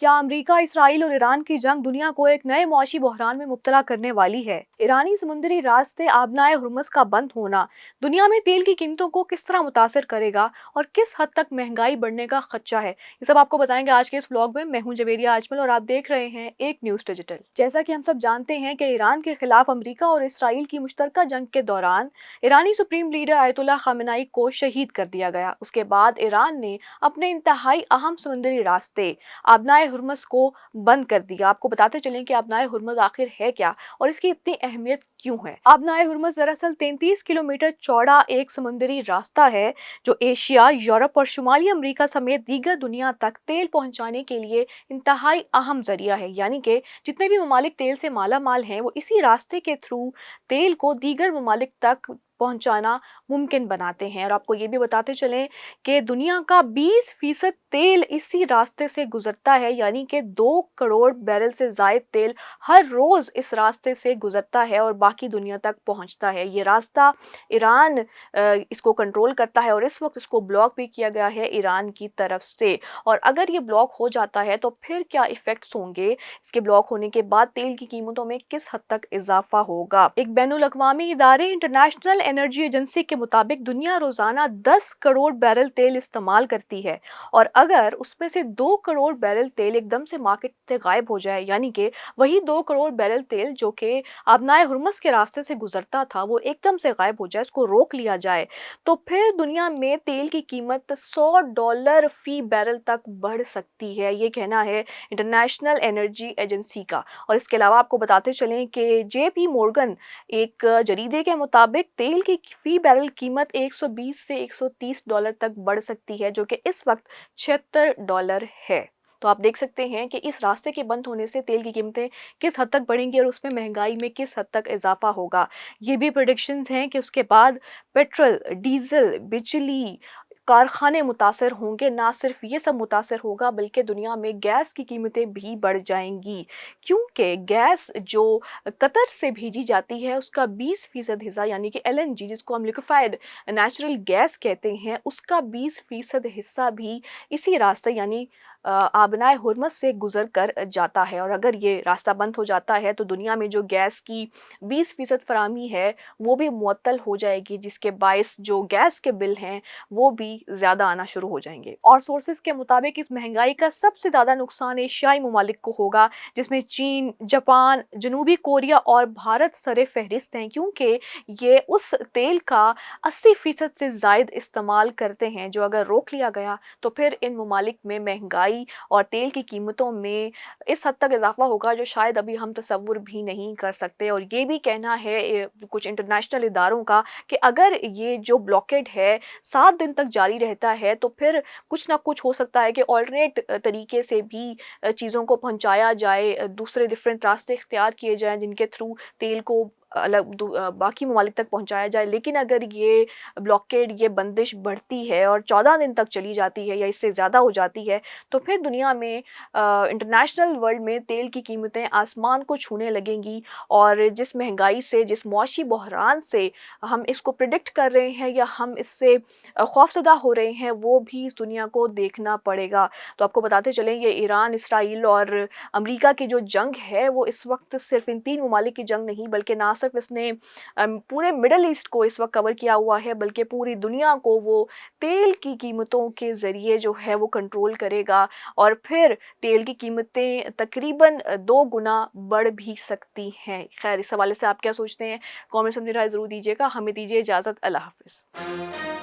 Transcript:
क्या America, Israel और Iran की जंग दुनिया को एक नए मौशी बहरान में मुब्तला करने वाली है? ईरानी समुद्री रास्ते आबनाए हुर्मुज़ का बंद होना दुनिया में तेल की कीमतों को किस तरह मुतासर करेगा और किस हद तक महंगाई बढ़ने का खदशा है, ये सब आपको बताएंगे आज के इस व्लॉग में। मैं हूं जवेरिया आजमल और आप देख रहे हैं एक न्यूज़ डिजिटल। जैसा कि हम सब जानते हैं कि ईरान के खिलाफ अमेरिका और इसराइल की मुश्तरका जंग के दौरान ईरानी सुप्रीम लीडर आयतुल्ला खामेनेई को शहीद कर दिया गया। उसके बाद ईरान ने अपने इंतहाई अहम समुद्री रास्ते आबनाए हुर्मुज़ को बंद कर दिया। आपको बताते चलें कि आबनाए हुर्मुज़ आखिर है क्या और इसकी इतनी अहमियत क्यों है। आबनाए हुर्मुज़ दरअसल 33 किलोमीटर चौड़ा एक समुद्री रास्ता है जो एशिया, यूरोप और शुमाली अमेरिका समेत दीगर दुनिया तक तेल पहुंचाने के लिए इंतहाई अहम जरिया है। यानी कि जितने भी ममालिक तेल से माला माल हैं वो इसी रास्ते के थ्रू तेल को दीगर ममालिक तक पहुंचाना मुमकिन बनाते हैं। और आपको ये भी बताते चलें कि दुनिया का 20% तेल इसी रास्ते से गुजरता है, यानी कि 2 करोड़ बैरल से ज़ायद तेल हर रोज़ इस रास्ते से गुजरता है और बाकी दुनिया तक पहुंचता है। ये रास्ता ईरान इसको कंट्रोल करता है और इस वक्त इसको ब्लॉक भी किया गया है ईरान की तरफ से। और अगर ये ब्लॉक हो जाता है तो फिर क्या इफ़ेक्ट्स होंगे, इसके ब्लॉक होने के बाद तेल की कीमतों में किस हद तक इजाफा होगा। एक बैनुल अक़वामी इदारे इंटरनेशनल एनर्जी एजेंसी के मुताबिक दुनिया रोज़ाना 10 करोड़ बैरल तेल इस्तेमाल करती है और अगर उसमें से 2 करोड़ बैरल तेल एकदम से मार्केट से गायब हो जाए, यानी कि वही 2 करोड़ बैरल तेल जो कि आबनाए हुर्मुज़ के रास्ते से गुजरता था वो एकदम से गायब हो जाए, इसको रोक लिया जाए, तो फिर दुनिया में तेल की कीमत $100 फी बैरल तक बढ़ सकती है। ये कहना है इंटरनेशनल एनर्जी एजेंसी का। और इसके अलावा आपको बताते चलें कि JP मोर्गन एक जरीदे के मुताबिक तेल की फी बैरल कीमत $120 से $130 तक बढ़ सकती है, जो कि इस वक्त $76 है। तो आप देख सकते हैं कि इस रास्ते के बंद होने से तेल की कीमतें किस हद तक बढ़ेंगी और उसमें महंगाई में किस हद तक इजाफा होगा। ये भी प्रेडिक्शंस हैं कि उसके बाद पेट्रोल, डीजल, बिजली, कारखाने मुतासर होंगे। ना सिर्फ ये सब मुतासर होगा बल्कि दुनिया में गैस की कीमतें भी बढ़ जाएंगी, क्योंकि गैस जो कतर से भेजी जाती है उसका 20% हिस्सा, यानी कि LNG जिसको हम लिक्विफाइड नेचुरल गैस कहते हैं, उसका 20% हिस्सा भी इसी रास्ते यानी आबनाए हुर्मुज़ से गुजर कर जाता है। और अगर ये रास्ता बंद हो जाता है तो दुनिया में जो गैस की 20% फराहमी है वो भी मुअत्तल हो जाएगी, जिसके बायस जो गैस के बिल हैं वो भी ज़्यादा आना शुरू हो जाएंगे। और सोर्सेज के मुताबिक इस महंगाई का सबसे ज़्यादा नुकसान एशियाई ममालिक को होगा, जिसमें चीन, जापान, जनूबी कोरिया और भारत सरे फहरिस्त हैं, क्योंकि ये उस तेल का 80% से ज़ायद इस्तेमाल करते हैं जो अगर रोक लिया गया तो फिर इन ममालिक में महंगाई और तेल की कीमतों में इस हद तक इजाफा होगा जो शायद अभी हम तसव्वुर भी नहीं कर सकते। और ये भी कहना है कुछ इंटरनेशनल इदारों का कि अगर ये जो ब्लॉकेड है 7 दिन तक जारी रहता है तो फिर कुछ ना कुछ हो सकता है कि ऑल्टरनेट तरीके से भी चीज़ों को पहुंचाया जाए, दूसरे डिफरेंट रास्ते इख्तियार किए जाएं जिनके थ्रू तेल को बाकी ममालिक तक पहुंचाया जाए। लेकिन अगर ये ब्लॉकेड, ये बंदिश बढ़ती है और 14 दिन तक चली जाती है या इससे ज़्यादा हो जाती है तो फिर दुनिया में इंटरनेशनल वर्ल्ड में तेल की कीमतें आसमान को छूने लगेंगी। और जिस महंगाई से, जिस मौशी बहरान से हम इसको प्रिडिक्ट कर रहे हैं या हम इससे खौफज़दा हो रहे हैं वो भी इस दुनिया को देखना पड़ेगा। तो आपको बताते चलें ये ईरान, इसराइल और अमेरिका की जो जंग है वो इस वक्त सिर्फ इन 3 ममालिक की जंग नहीं, बल्कि ना सिर्फ इसने पूरे मिडल ईस्ट को इस वक्त कवर किया हुआ है बल्कि पूरी दुनिया को वो तेल की कीमतों के ज़रिए जो है वो कंट्रोल करेगा। और फिर तेल की कीमतें तकरीबन 2 गुना बढ़ भी सकती हैं। खैर, इस हवाले से आप क्या सोचते हैं? कमेंट्स में अपनी राय ज़रूर दीजिएगा। हमें दीजिए इजाज़त। अल्लाह हाफ़िज़।